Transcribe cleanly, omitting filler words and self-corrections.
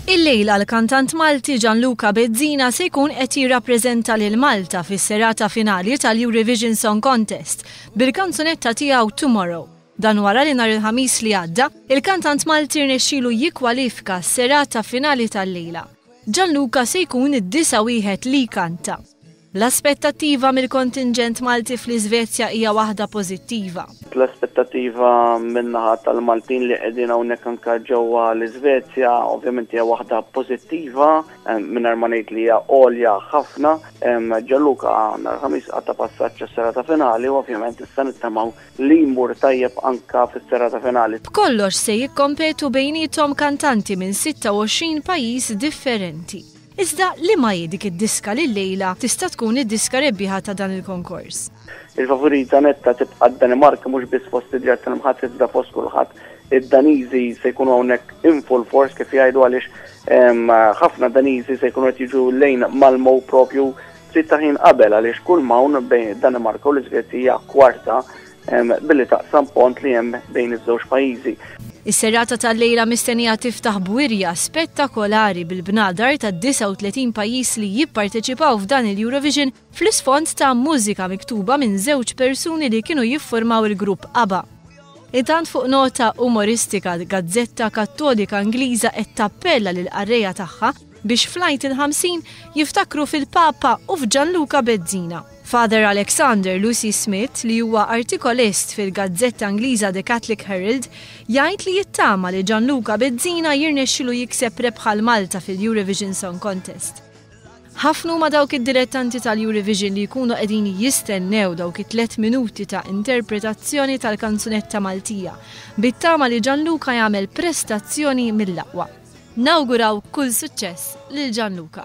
Il-lejla l-kantant Malti Gianluca Bezzina se jkun qed jirrappreżenta lil Malta fis-serata finali tal-Eurovision Song Contest bil-kanzunetta tiegħu Tomorrow. Dan wara li nhar il-ħamis li għadda, il-kantant Malti rnexxielu jikkwalifika s-serata finali tal-lejla. Gianluca se jkun id-disa wieħed li kanta. L-aspettattiva mill-kontingent Malti fl-Iżvezja hija waħda pożittiva. L-aspettattiva minnaħa tal-Maltin li qegħdin hawnhekk anke ġewwa l-Iżvezja ovvjament hija waħda pożittiva mingħajr ma ngħid li hija għolja ħafna. Gianluca nhar ħamis għadha passaġġ għas-serata finali u ovvjament issa nittamaw li jmur tajjeb anke fis-serata finali. B'kollox se jikkompetu bejniethom kantanti minn 26 pajjiż differenti. Iżda li ma dik id-diska lil-lejla tista' tkun id-diska rebbieħa ta' dan il-konkors. Il-favorita netta tibqa' d-Danimarka mhux biss fost id-djar tal-imħadd iżda fost kulħadd. Id-Daniżi se jkunu hawnhekk in full force kif jgħidu għaliex ħafna Daniżi se jkunu qed jiġu lejn Malmö propju ftit ħin qabel għaliex kull mawn bejn id-Danimarka u l-Iżvezja hija kwarta billi taqsam pont li hemm bejn iż-żewġ pajjiżi. Is-serata tal-lejla mistennija tiftaħ bwirja spettakolari bil-bnadar ta' 39 pajjiż li jipparteċipaw f'dan il-Eurovision fl-isfond ta' mużika miktuba minn żewġ persuni li kienu jiffurmaw il-grupp ABBA. Intant fuq nota umoristika l-Gazzetta Kattolika Ingliża qed tappella lil qarrejja tagħha biex flight il-50 jiftakru fil-Papa u f'Gianluca Bezzina. Father Alexander Lucy Smith, li huwa artikolist fil-Gazzetta Ingliża The Catholic Herald, jgħid li jittama li Gianluca Bezzina jirnexxielu jikseb rebħa l-Malta fil-Eurovision Song Contest. Ħafna ma dawk id-dilettanti tal-Eurovision li jkunu qegħdin jistennew dawk it-3 minuti ta' interpretazzjoni tal-kanzunetta Maltija, bit-tama li Gianluca jagħmel prestazzjoni mill-aqwa. Nawguraw kull suċċess lil Gianluca.